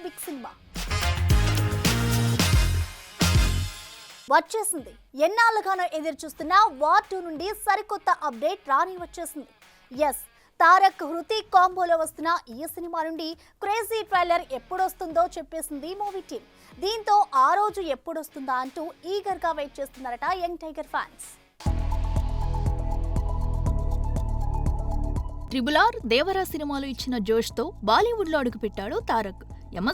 Big cinema వచ్చేసింది. ఎన్నాళ్ళుగానో ఎదురు చూస్తున్న వార్ 2 నుండి సరికొత్త అప్డేట్ రాని వచ్చేసింది. ఎస్, తారక్ హృతిక్ కాంబోలో వస్తున్న ఈ సినిమా నుండి క్రేజీ ట్రైలర్ ఎప్పుడొస్తుందో చెప్పేసింది మూవీ టీమ్. దీంతో ఆ రోజు ఎప్పుడొస్తుందా అంటూ ఈగర్ గా వెయిట్ చేస్తున్నారట young tiger fans. RRR Devara సినిమాలో ఇచ్చిన జోష్తో బాలీవుడ్లో అడుగుపెట్టాడు తారక్.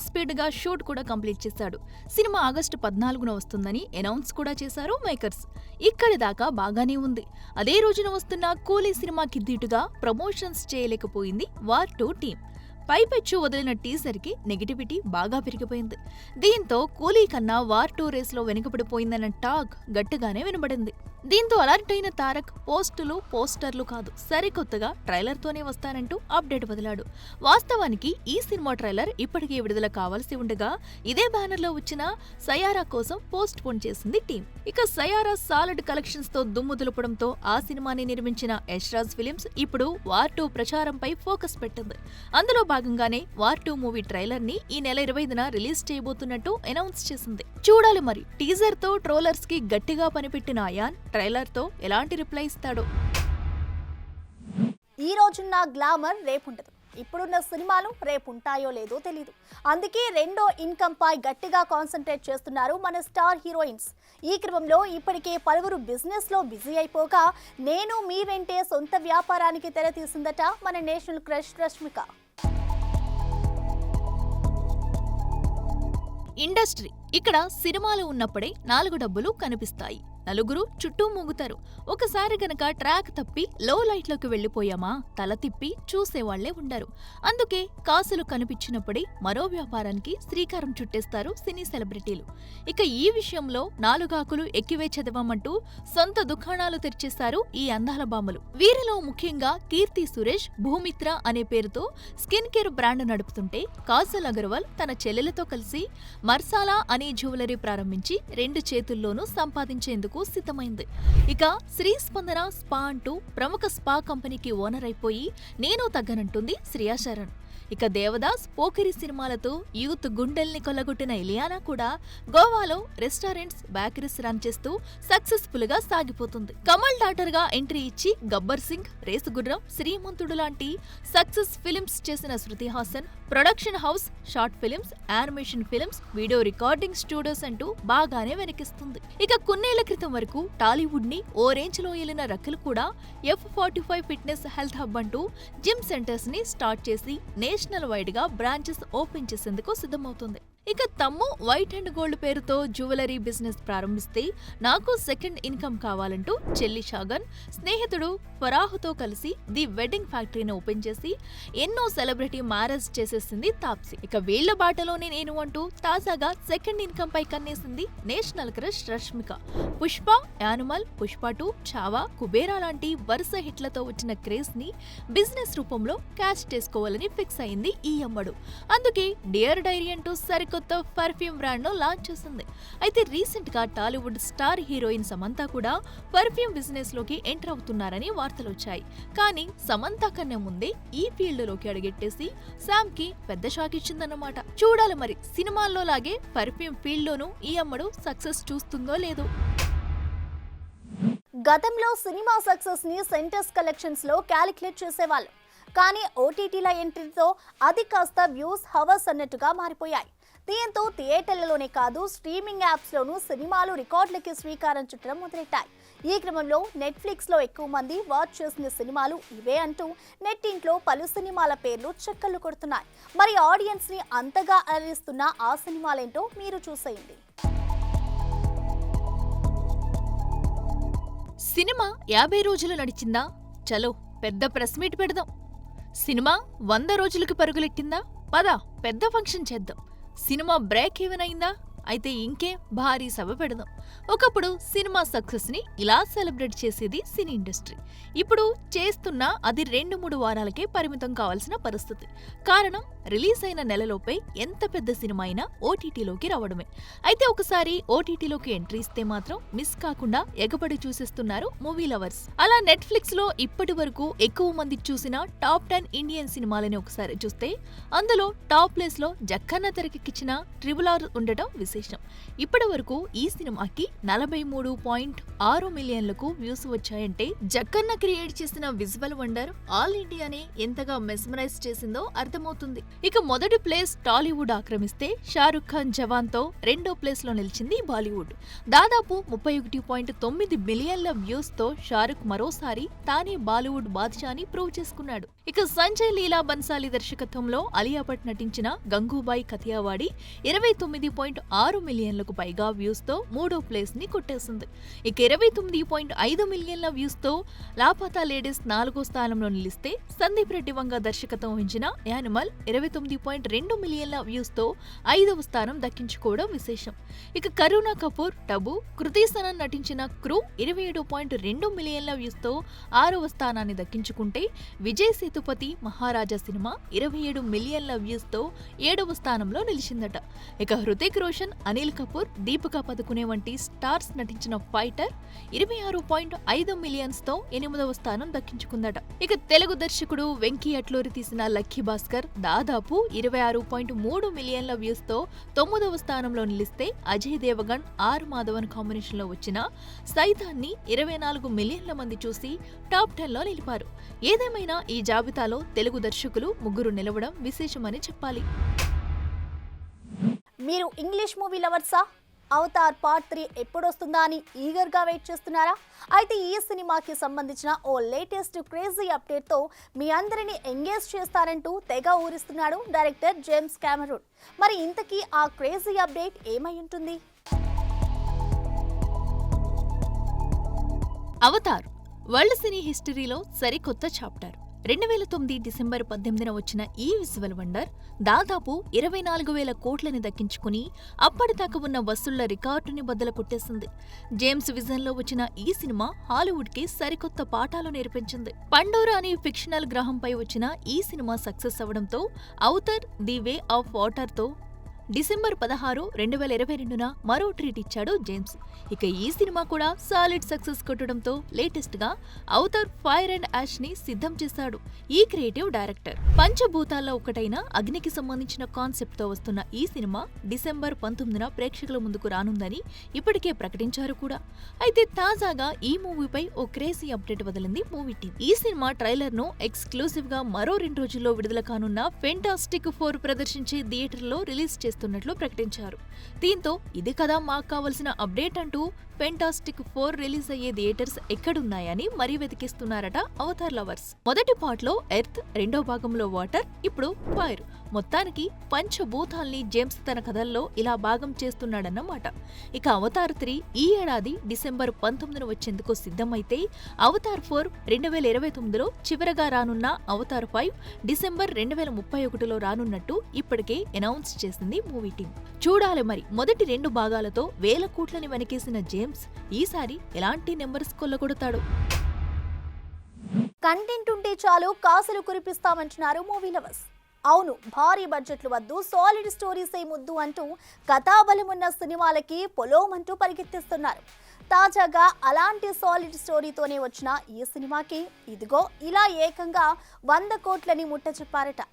స్పీడ్గా షూట్ కూడా కంప్లీట్ చేశాడు. సినిమా ఆగస్టు 14న వస్తుందని అనౌన్స్ కూడా చేశారు మేకర్స్. ఇక్కడి దాకా బాగానే ఉంది. అదే రోజున వస్తున్న కూలీ సినిమాకి ధీటుగా ప్రమోషన్స్ చేయలేకపోయింది వార్ 2 టీం. పైపెచ్చు వదిలిన టీజర్కి నెగిటివిటీ బాగా పెరిగిపోయింది. దీంతో కూలీ కన్నా వార్ 2 రేస్లో వెనుకబడిపోయిందన్న టాక్ గట్టిగానే వినబడింది. దీంతో అలర్ట్ అయిన తారక్ పోస్టర్లు కాదు, సరికొత్తగా ట్రైలర్తోనే వస్తానంటూ అప్డేట్ వదిలాడు. వాస్తవానికి ఈ సినిమా ట్రైలర్ ఇప్పటికే విడుదల కావాల్సి ఉండగా ఇదే బ్యానర్లో వచ్చిన సయారా కోసం పోస్ట్ పోన్ చేసింది టీం. ఇక సయారా సాలిడ్ కలెక్షన్స్ తో దుమ్ము దులపడంతో ఆ సినిమాని నిర్మించిన యశ్రాజ్ ఫిలిమ్స్ ఇప్పుడు వార్ 2 ప్రచారంపై ఫోకస్ పెట్టింది. అందులో భాగంగానే వార్ 2 మూవీ ట్రైలర్ ని ఈ నెల 25న రిలీజ్ చేయబోతున్నట్టు అనౌన్స్ చేసింది. చూడాలి మరి టీజర్ తో ట్రోలర్స్ కి గట్టిగా పనిపెట్టిన అయాన్ ట్రైలర్ తో ఎలాంటి రిప్లై ఇస్తాడో. ఈ రోజున్న గ్లామర్ రేపుంటదు. ఇప్పుడున్న సినిమాలు రేపుంటాయో లేదో తెలీదు. అందుకే రెండో ఇన్కమ్ పై గట్టిగా కాన్సన్ట్రేట్ చేస్తున్నారు మన స్టార్ హీరోయిన్స్. ఈ క్రమంలో ఇప్పటికే పలువురు బిజినెస్ లో బిజీ అయిపోగా నేను మీ వెంటే సొంత వ్యాపారానికి తెర తీసిందట మన నేషనల్ క్రష్ రష్మిక. ఇండస్ట్రీ ఇక్కడ సినిమాలు ఉన్నప్పుడే 4 డబ్బులు కనిపిస్తాయి, నలుగురు చుట్టూ మూగుతారు. ఒకసారి గనక ట్రాక్ తప్పి లో లైట్లోకి వెళ్లిపోయామా తల తిప్పి చూసేవాళ్లే ఉండరు. అందుకే కాసులు కనిపించినప్పుడే మరో వ్యాపారానికి శ్రీకారం చుట్టేస్తారు సినీ సెలబ్రిటీలు. ఇక ఈ విషయంలో 4 ఆకులు ఎక్కివే చదవమంటూ సొంత దుకాణాలు తెరిచేశారు ఈ అందాల బామ్మలు. వీరిలో ముఖ్యంగా కీర్తి సురేష్ భూమిత్ర అనే పేరుతో స్కిన్ కేర్ బ్రాండ్ నడుపుతుంటే, కాజల్ అగర్వాల్ తన చెల్లెలతో కలిసి మర్సాలా అనే జ్యువెలరీ ప్రారంభించి 2 చేతుల్లోనూ సంపాదించేందుకు సిద్ధమైంది. ఇక శ్రీ స్పందన స్పా అంటూ ప్రముఖ స్పా కంపెనీకి ఓనర్ అయిపోయి నేను తగ్గనంటుంది శ్రియా శరణ్. ఇక దేవదాస్ పోకిరి సినిమాలతో యూత్ గుండెల్ని కొల్లగొట్టిన ఇలియానా కూడా గోవాలో రెస్టారెంట్స్ బేకరీస్ రన్ చేస్తూ సక్సెస్ఫుల్ గా సాగిపోతుంది. కమల్ డాటర్ గా ఎంట్రీ ఇచ్చి గబ్బర్ సింగ్, రేసుగుర్రం, శ్రీమంతుడు లాంటి సక్సెస్ ఫిలిమ్స్ చేసిన Shruti Haasan production house, short films, animation films, video recording studios అంటూ బాగానే వెనకిస్తుంది. ఇక కొన్నేళ్ల క్రితం వరకు టాలీవుడ్ ని ఓ రేంజ్ లో ఏలిన రకుల్ కూడా F45 ఫిట్నెస్ హెల్త్ హబ్ అంటూ జిమ్ సెంటర్స్ ని స్టార్ట్ చేసి నేషనల్ వైడ్ గా బ్రాంచెస్ ఓపెన్ చేసేందుకు సిద్ధమవుతుంది. ఇక తమ్ము వైట్ అండ్ గోల్డ్ పేరుతో జ్యువెలరీ బిజినెస్ ప్రారంభిస్తే నాకు సెకండ్ ఇన్కమ్ కావాలంటూ చెల్లి షాగన్ స్నేహితుడు ఫరాహుతో కలిసి ది వెడ్డింగ్ ఫ్యాక్టరీని ఓపెన్ చేసి ఎన్నో సెలబ్రిటీ మ్యారేజ్ చేసేసింది తాప్సీ. ఇక వీళ్ల బాటలోనే నేను అంటూ తాజాగా సెకండ్ ఇన్కమ్ పై కన్నేసింది national crush Rashmika. Pushpa, Animal, Pushpa 2, Chhaava, Kubera లాంటి వరుస హిట్లతో వచ్చిన క్రేజ్ ని బిజినెస్ రూపంలో క్యాష్ చేసుకోవాలని ఫిక్స్ అయింది ఈ అమ్మడు. అందుకే డియర్ డైరీ అంటూ కొత్త పర్ఫ్యూమ్ బ్రాండ్ ను లాంచ్ చేసింది. అయితే రీసెంట్ గా టాలీవుడ్ స్టార్ హీరోయిన్ సమంత కూడా పర్ఫ్యూమ్ బిజినెస్ లోకి ఎంటర్ అవుతున్నారని వార్తలు వచ్చాయి. కానీ సమంత కన్నా ముందే ఈ ఫీల్డ్ లోకి అడుగెట్టేసి శామ్ కి పెద్ద షాక్ ఇచ్చిందన్నమాట. చూడాలి మరి సినిమాల్లో లాగే పర్ఫ్యూమ్ ఫీల్డ్ లోనూ ఈ అమ్మడు సక్సెస్ చూస్తుందో లేదో. గతంలో సినిమా సక్సెస్ ని సెంటర్స్ కలెక్షన్స్ లో క్యాలిక్యులేట్ చేసేవాళ్ళు. కానీ ఓటీటీల ఎంట్రీతో అది కాస్త వ్యూస్ హవర్స్ అన్నట్టుగా మారిపోయాయి. దీంతో థియేటర్లలోనే కాదు స్ట్రీమింగ్ యాప్స్ లోనూ సినిమాలు రికార్డులకి శ్రీకారం చుట్టడం మొదలెట్టాయి. ఈ క్రమంలో నెట్ఫ్లిక్స్ లో ఎక్కువ మంది వాచ్ చేసిన సినిమాలు ఇవే అంటూ నెట్టింట్లో పలు సినిమాల పేర్లు చక్కర్లు కొడుతున్నాయి. మరి ఆడియన్స్ ని అంతగా అలరిస్తున్న ఆ సినిమాలేంటో మీరు చూసేయండి. సినిమా 50 రోజులు నడిచిందా? చలో పెద్ద ప్రెస్ మీట్ పెడదాం. సినిమా 100 రోజులకు పరుగులెట్టిందా? పద పెద్ద ఫంక్షన్ చేద్దాం. సినిమా బ్రేక్ ఈవెన్ అయిందా? అయితే ఇంకే భారీ సభ పెడదాం. ఒకప్పుడు సినిమా సక్సెస్ ని ఇలా సెలబ్రేట్ చేసేది సినీ ఇండస్ట్రీ. ఇప్పుడు చేస్తున్నా అది 2-3 వారాలకే పరిమితం కావాల్సిన పరిస్థితి. కారణం రిలీజ్ అయిన నెలలోపే ఎంత పెద్ద సినిమా అయినా ఓటీటీలోకి రావడమే. అయితే ఒకసారి ఓటీటీలోకి ఎంట్రీ ఇస్తే మాత్రం మిస్ కాకుండా ఎగబడి చూసేస్తున్నారు మూవీ లవర్స్. అలా నెట్ఫ్లిక్స్ లో ఇప్పటి వరకు ఎక్కువ మంది చూసిన టాప్ 10 ఇండియన్ సినిమాలని ఒకసారి చూస్తే అందులో టాప్ ప్లేస్ లో జక్కన్న తెరకెక్కించిన RRR ఉండటం విశేషం. ఇప్పటి వరకు ఈ సినిమాకి 43.6 మిలియన్లకు వ్యూస్ వచ్చాయంటే జక్కన్న క్రియేట్ చేసిన విజువల్ వండర్ ఆల్ ఇండియానే ఎంతగా మెస్మరైజ్ చేసిందో అర్థమవుతుంది. ఇక మొదటి ప్లేస్ టాలీవుడ్ ఆక్రమిస్తే షారుఖ్ ఖాన్ జవాన్ తో రెండో ప్లేస్ లో నిలిచింది బాలీవుడ్. దాదాపు 31.9 మిలియన్ల వ్యూస్ తో షారుఖ్ మరోసారి తానే బాలీవుడ్ బాద్షాని ప్రూవ్ చేసుకున్నాడు. ఇక సంజయ్ లీలా బన్సాలి దర్శకత్వంలో అలియా భట్ నటించిన గంగూబాయి కథియావాడి 29.6 మిలియన్లకు పైగా వ్యూస్ తో మూడో ప్లేస్ ని కొట్టేసింది. ఇక 29.5 మిలియన్ల వ్యూస్ తో లాపతా లేడీస్ 4వ స్థానంలో నిలిస్తే సందీప్ రెడ్డి వంగ దర్శకత్వం వహించిన యానిమల్ 29.2 మిలియన్ల వ్యూస్ తో 5వ స్థానం దక్కించుకోవడం విశేషం. ఇక కరీనా కపూర్ టబు, కృతి సనన్ నటించిన క్రూ 27.2 మిలియన్ల వ్యూస్ తో 6వ స్థానాన్ని దక్కించుకుంటే విజయ్ సేతుపతి మహారాజా సినిమా 27 మిలియన్ల వ్యూస్ తో 7వ స్థానంలో నిలిచిందట. ఇక హృతిక్ రోషన్, అనిల్ కపూర్, దీపికా పదుకునే వంటి స్టార్స్ నటించిన ఫైటర్ 26.5 మిలియన్స్ తో 8వ స్థానం దక్కించుకుందట. ఇక తెలుగు దర్శకుడు వెంకీ అట్లూరి తీసిన లక్కీ భాస్కర్ దాదాపు 26.3 మిలియన్ల వ్యూస్ తో 9వ స్థానంలో నిలిస్తే అజయ్ దేవగన్, ఆర్ మాధవన్ కాంబినేషన్ లో వచ్చిన సైతాన్ని 24 మిలియన్ల మంది చూసి టాప్ 10 లో నిలిపారు. ఏదేమైనా ఈ జాబితాలో తెలుగు దర్శకులు 3 నిలవడం విశేషమని చెప్పాలి. మీరు ఇంగ్లీష్ మూవీ లవర్సా? అవతార్ పార్ట్ 3 ఎప్పుడొస్తుందా అని ఈగర్గా వెయిట్ చేస్తున్నారా? అయితే ఈ సినిమాకి సంబంధించిన ఓ లేటెస్ట్ క్రేజీ అప్డేట్తో మీ అందరినీ ఎంగేజ్ చేస్తారంటూ తెగ ఊరిస్తున్నాడు డైరెక్టర్ జేమ్స్ కెమెరూన్. మరి ఇంతకీ ఆ క్రేజీ అప్డేట్ ఏమై ఉంటుంది? అవతార్ వరల్డ్ సినీ హిస్టరీలో సరికొత్త చాప్టర్. 2009 డిసెంబర్ 18న వచ్చిన ఈ విజువల్ వండర్ దాదాపు 24,000 కోట్లని దక్కించుకుని అప్పటిదాకా ఉన్న వసూళ్ల రికార్డుని బద్దలు కొట్టేసింది. జేమ్స్ విజన్లో వచ్చిన ఈ సినిమా హాలీవుడ్కి సరికొత్త పాఠాలు నేర్పించింది. పండోరా అనే ఫిక్షనల్ గ్రహంపై వచ్చిన ఈ సినిమా సక్సెస్ అవడంతో అవతార్ ది వే ఆఫ్ వాటర్తో డిసెంబర్ 16, 2022న మరో ట్రీట్ ఇచ్చాడు జేమ్స్. ఇక ఈ సినిమా కూడా సాలిడ్ సక్సెస్ కొట్టడంతో లేటెస్ట్ గా అవతార్ ఫైర్ అండ్ యాష్ ని సిద్ధం చేశాడు ఈ క్రియేటివ్ డైరెక్టర్. పంచభూతాల్లో ఒకటైన అగ్నికి సంబంధించిన కాన్సెప్ట్ తో వస్తున్న ఈ సినిమా డిసెంబర్ 19న ప్రేక్షకుల ముందుకు రానుందని ఇప్పటికే ప్రకటించారు కూడా. అయితే తాజాగా ఈ మూవీపై ఓ క్రేజీ అప్డేట్ వదిలింది మూవీ టీమ్. ఈ సినిమా ట్రైలర్ ను ఎక్స్క్లూజివ్ గా మరో 2 రోజుల్లో విడుదల కానున్న ఫెంటాస్టిక్ 4 ప్రదర్శించే థియేటర్లో రిలీజ్ చేస్తున్నట్లు ప్రకటించారు. దీంతో ఇది కదా మాకు కావలసిన అప్డేట్ అంటూ ఫెంటాస్టిక్ 4 రిలీజ్ అయ్యే థియేటర్స్ ఎక్కడున్నాయని మరీ వెతికిస్తున్నారట అవతార్ లవర్స్. మొదటి పార్ట్ లో ఎర్త్, రెండో భాగంలో వాటర్, ఇప్పుడు ఫైర్. మొత్తానికి పంచభూతాల్ని జేమ్స్ తన కథల్లో ఇలా భాగం చేస్తున్నాడన్నమాట. ఇక అవతార్ 3 ఈ ఏడాది డిసెంబర్ 19న వచ్చేందుకు సిద్ధమైతే అవతార్ 4 2029లో చివరగా రానున్న అవతార్ 5 డిసెంబర్ 2031లో రానున్నట్టు ఇప్పటికే అనౌన్స్ చేసింది మూవీ టీం. చూడాలి మరి మొదటి 2 భాగాలతో 1000 కోట్లని వెనకేసిన జేమ్స్ ఈసారి ఎలాంటి నెంబర్స్ కొల్లగొడతాడు? కంటెంట్ ఉంటే చాలు కాసులు కురిపిస్తామంటున్నారు మూవీ లవర్స్. అవును, భారీ బడ్జెట్లు వద్దు, సాలిడ్ స్టోరీస్ ఏమొద్దు అంటూ కథాబలమున్న సినిమాలకి పొలోమంటూ పరిగెత్తిస్తున్నారు. తాజాగా అలాంటి సాలిడ్ స్టోరీతోనే వచ్చిన ఈ సినిమాకి ఇదిగో ఇలా ఏకంగా 100 కోట్లని ముట్ట చెప్పారట.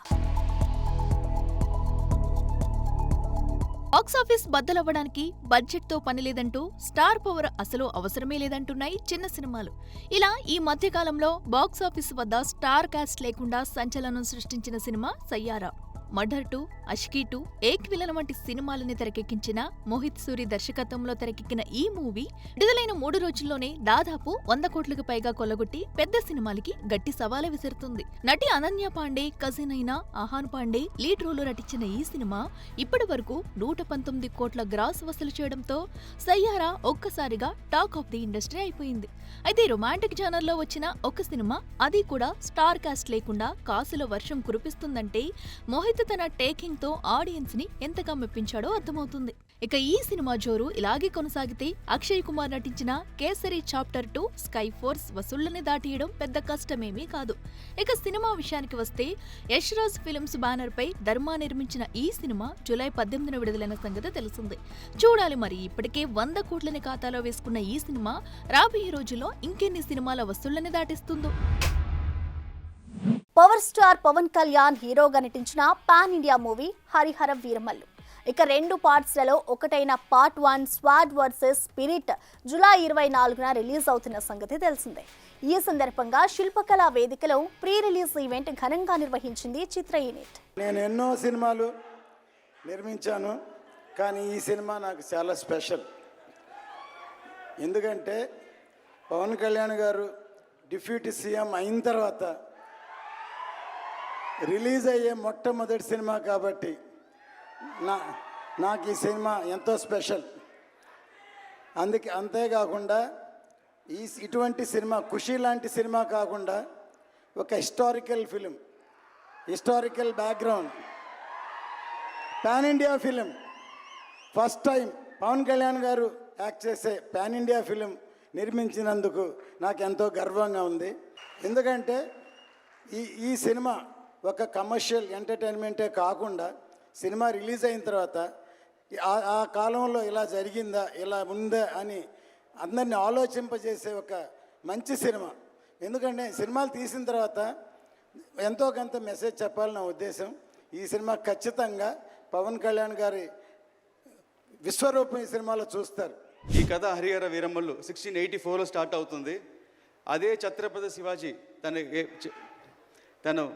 బాక్సాఫీస్ బద్దలవ్వడానికి బడ్జెట్ తో పని లేదంటూ స్టార్ పవర్ అసలు అవసరమే లేదంటున్నాయి చిన్న సినిమాలు. ఇలా ఈ మధ్యకాలంలో బాక్సాఫీస్ వద్ద స్టార్ కాస్ట్ లేకుండా సంచలనం సృష్టించిన సినిమా సయ్యారా. మర్డర్ 2, అష్కీ 2, ఏక్ విలన్ వంటి సినిమాలని తెరకెక్కించిన మోహిత్ సూరి దర్శకత్వంలో తెరకెక్కిన ఈ మూవీ విడుదలైన 3 రోజుల్లోనే దాదాపు 100 కోట్లకు పైగా కొల్లగొట్టి పెద్ద సినిమాలకి గట్టి సవాలే విసురుతుంది. నటి అనన్య పాండే కజిన్ అయిన ఆహాన్ పాండే లీడ్ రోల్లో నటించిన ఈ సినిమా ఇప్పటి వరకు 119 కోట్ల గ్రాస్ వసూలు చేయడంతో సయ్యారా ఒక్కసారిగా టాక్ ఆఫ్ ది ఇండస్ట్రీ అయిపోయింది. అయితే రొమాంటిక్ జానర్లో వచ్చిన ఒక సినిమా, అది కూడా స్టార్ కాస్ట్ లేకుండా కాసుల వర్షం కురిపిస్తుందంటే మోహిత్ రంజిత్ తన టేకింగ్ తో ఆడియన్స్ ని ఎంతగా మెప్పించాడో అర్థమవుతుంది. ఇక ఈ సినిమా జోరు ఇలాగే కొనసాగితే అక్షయ్ కుమార్ నటించిన కేసరి చాప్టర్ 2 స్కై ఫోర్స్ వసూళ్లని దాటియడం పెద్ద కష్టమేమీ కాదు. ఇక సినిమా విషయానికి వస్తే యష్ రాజ్ ఫిల్మ్స్ బ్యానర్ పై ధర్మా నిర్మించిన ఈ సినిమా జూలై 18న విడుదలైన సంగతి తెలిసింది. చూడాలి మరి ఇప్పటికే 100 కోట్లని ఖాతాలో వేసుకున్న ఈ సినిమా రాబోయే రోజుల్లో ఇంకెన్ని సినిమాల వసూళ్లని దాటిస్తుందో. పవర్ స్టార్ పవన్ కళ్యాణ్ హీరోగా నటించిన pan India movie Harihara Veeramallu ఇక 2 పార్ట్స్లలో ఒకటైన part 1 sword versus spirit July 24న రిలీజ్ అవుతున్న సంగతి తెలిసిందే. ఈ సందర్భంగా శిల్పకళా వేదికలో ప్రీ రిలీజ్ ఈవెంట్ ఘనంగా నిర్వహించింది చిత్ర యూనిట్. నేను ఎన్నో సినిమాలు నిర్మించాను, కానీ ఈ సినిమా నాకు చాలా స్పెషల్. ఎందుకంటే పవన్ కళ్యాణ్ గారు డిప్యూటీ సీఎం అయిన తర్వాత రిలీజ్ అయ్యే మొట్టమొదటి సినిమా కాబట్టి నాకు ఈ సినిమా ఎంతో స్పెషల్. అంతేకాకుండా ఇటువంటి సినిమా ఖుషి లాంటి సినిమా కాకుండా ఒక historical film, historical background, pan India film, first time Pawan Kalyan గారు యాక్ట్ చేసే పాన్ ఇండియా ఫిలిం నిర్మించినందుకు నాకు ఎంతో గర్వంగా ఉంది. ఎందుకంటే ఈ సినిమా ఒక కమర్షియల్ ఎంటర్టైన్మెంటే కాకుండా సినిమా రిలీజ్ అయిన తర్వాత ఆ కాలంలో ఇలా జరిగిందా, ఇలా ఉందా అని అందరినీ ఆలోచింపజేసే ఒక మంచి సినిమా. ఎందుకంటే సినిమాలు తీసిన తర్వాత ఎంతో కొంత మెసేజ్ చెప్పాలని నా ఉద్దేశం. ఈ సినిమా ఖచ్చితంగా పవన్ కళ్యాణ్ గారి విశ్వరూపం ఈ సినిమాలో చూస్తారు. ఈ కథ హరిహర వీరమల్లు 1684లో స్టార్ట్ అవుతుంది. అదే ఛత్రపతి శివాజీ తను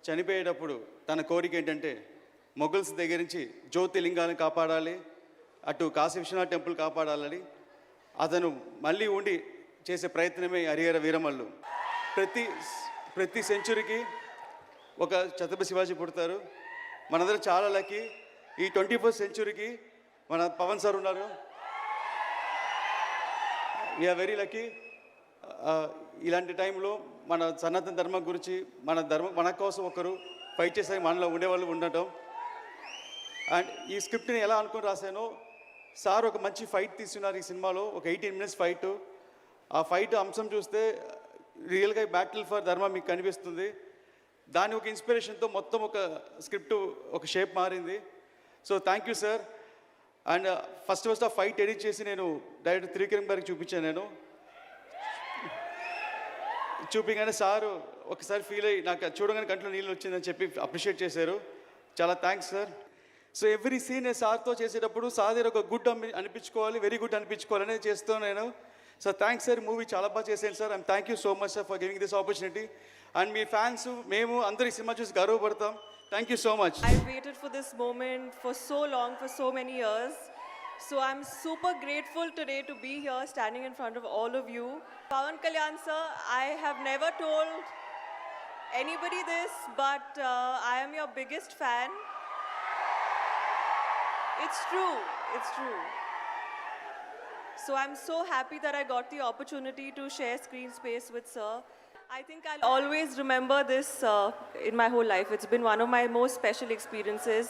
చనిపోయేటప్పుడు తన కోరిక ఏంటంటే మొఘల్స్ దగ్గర నుంచి జ్యోతిలింగాన్ని కాపాడాలి, అటు కాశీ విశ్వనాథ్ టెంపుల్ కాపాడాలని అతను మళ్ళీ ఉండి చేసే ప్రయత్నమే హరిహర వీరమల్లు. ప్రతి సెంచురీకి ఒక ఛత్రపతి శివాజీ పుడతారు. మనందరం చాలా లక్కీ. ఈ 21st సెంచురీకి మన పవన్ సార్ ఉన్నారు. We're very lucky. ఇలాంటి టైంలో మన సనాతన ధర్మం గురించి మన కోసం ఒకరు ఫైట్ చేసే మనలో ఉండేవాళ్ళు ఉండటం. అండ్ ఈ స్క్రిప్ట్ని ఎలా అనుకుని రాశానో, సార్ ఒక మంచి ఫైట్ తీసుకున్నారు ఈ సినిమాలో, ఒక 18 minutes ఫైట్. ఆ ఫైట్ అంశం చూస్తే రియల్గా బ్యాటిల్ ఫర్ ధర్మ మీకు కనిపిస్తుంది. దాని ఒక ఇన్స్పిరేషన్తో మొత్తం ఒక స్క్రిప్ట్ ఒక షేప్ మారింది. So thank you sir. And first ఆ ఫైట్ ఎడిట్ చేసి నేను డైరెక్టర్ త్రివిక్రమ్ గారికి చూపించాను. నేను చూపించగానే సారు ఒకసారి ఫీల్ అయ్యి నాకు చూడగానే కంట్లో నీళ్ళు వచ్చిందని చెప్పి అప్రిషియేట్ చేశారు. చాలా thanks sir. So every scene నేను సార్తో చేసేటప్పుడు సార్ దగ్గర ఒక గుడ్ అనిపించుకోవాలి, వెరీ గుడ్ అనిపించుకోవాలని చేస్తాను నేను. సో థ్యాంక్స్ సార్, మూవీ చాలా బాగా చేశాను sir. And thank you so much sir for giving this opportunity. And మీ ఫ్యాన్స్ మేము అందరి సినిమా చూసి గర్వపడతాం. Thank you so much. I waited for this moment for so long, for so many years. So I'm super grateful today to be here standing in front of all of you. Pawan Kalyan sir, I have never told anybody this, but I am your biggest fan. It's true, it's true. So I'm so happy that I got the opportunity to share screen space with sir. I think I'll always remember this in my whole life. It's been one of my most special experiences.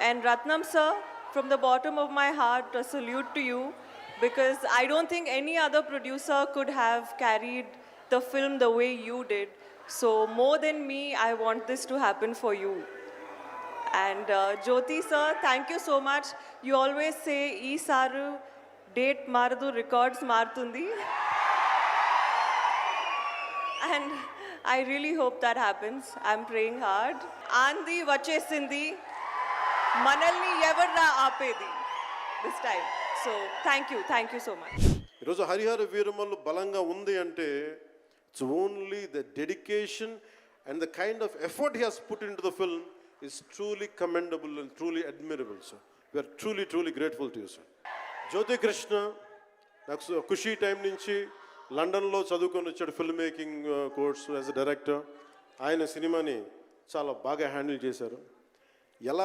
And Ratnam sir, from the bottom of my heart, a salute to you, because I don't think any other producer could have carried the film the way you did. So more than me, I want this to happen for you. And Jyoti sir, thank you so much. You always say, "Ee saru date maradu, records martundi." And I really hope that happens. I'm praying hard. Andi vachesindi, manalni evarra aapedi this time. So thank you so much. ఈరోజు హరిహర వీరమల్లు బలంగా ఉంది అంటే it's only the dedication and the kind of effort he has put in to the film is truly commendable and truly admirable sir. We're truly grateful to you sir. Jyothi Krishna నాకు Kushi time నుంచి లండన్లో చదువుకొని వచ్చాడు film making course as a director. ఆయన సినిమాని చాలా బాగా handle చేశారు. ఎలా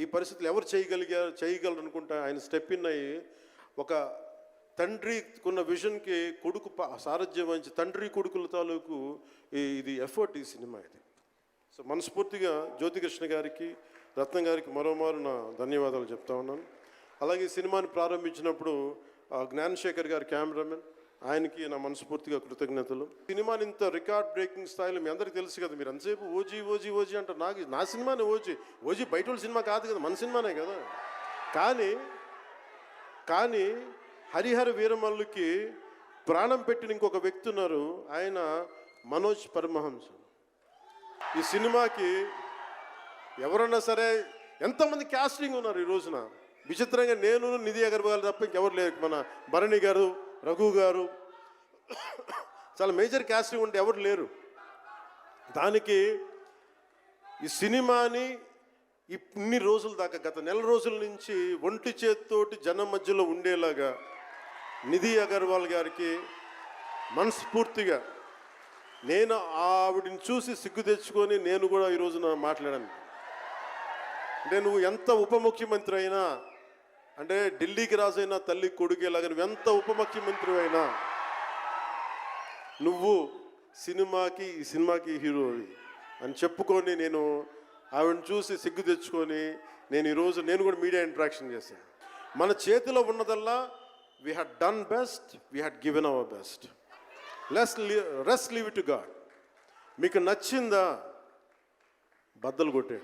ఈ పరిస్థితులు ఎవరు చేయగలరు అనుకుంటా ఆయన స్టెప్ ఇన్ అయ్యి ఒక తండ్రికున్న విజన్కి కొడుకు సారథ్యం వహించి తండ్రి కొడుకుల తాలూకు ఇది ఎఫర్ట్ ఈ సినిమా ఇది. సో మనస్ఫూర్తిగా జ్యోతికృష్ణ గారికి, రత్నం గారికి మరోమారు నా ధన్యవాదాలు చెప్తా ఉన్నాను. అలాగే ఈ సినిమాని ప్రారంభించినప్పుడు జ్ఞానశేఖర్ గారి కెమెరామెన్, ఆయనకి నా మనస్ఫూర్తిగా కృతజ్ఞతలు. సినిమాని ఇంత రికార్డ్ బ్రేకింగ్ స్థాయిలో మీ అందరికీ తెలుసు కదా, మీరు అంతసేపు ఓజీ ఓజీ ఓజీ అంటారు. నా సినిమానే ఓజీ బయట వాళ్ళ సినిమా కాదు కదా, మన సినిమానే కదా. కానీ హరిహర వీరమల్లుకి ప్రాణం పెట్టిన ఇంకొక వ్యక్తి ఉన్నారు, ఆయన మనోజ్ పరమహంస. ఈ సినిమాకి ఎవరన్నా సరే ఎంతమంది క్యాస్టింగ్ ఉన్నారు ఈ రోజున. విచిత్రంగా నేను, నిధి అగర్వాల్ తప్ప ఇంకెవరు లేరు. మన భరణి గారు, రఘు గారు, చాలా మేజర్ క్యాస్టింగ్ ఉంటే ఎవరు లేరు. దానికి ఈ సినిమాని ఇన్ని రోజుల దాకా, గత నెల రోజుల నుంచి ఒంటి చేత్తోటి జనం మధ్యలో ఉండేలాగా నిధి అగర్వాల్ గారికి మనస్ఫూర్తిగా నేను ఆవిడని చూసి సిగ్గు తెచ్చుకొని నేను కూడా ఈ రోజున మాట్లాడాను. అంటే నువ్వు ఎంత ఉప ముఖ్యమంత్రి అయినా, అంటే ఢిల్లీకి రాజైనా తల్లి కొడుకేలాగా నువ్వు ఎంత ఉప ముఖ్యమంత్రి అయినా, నువ్వు ఈ సినిమాకి హీరోవి అని చెప్పుకొని నేను ఆవిడని చూసి సిగ్గు తెచ్చుకొని నేను కూడా మీడియా ఇంటరాక్షన్ చేశాను. మన చేతిలో ఉన్నదల్లా we had done best, we had given our best. Rest leave it to God. మీకు నచ్చిందా బద్దలు కొట్టే.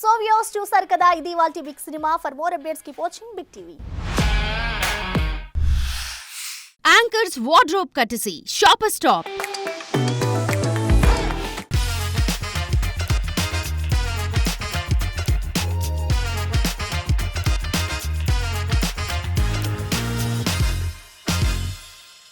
సో వ్యూవర్స్ చూసారు కదా, ఇది ఇవాల్టి big cinema. For more updates keep watching big TV. Anchor's wardrobe courtesy, Shopper Stop.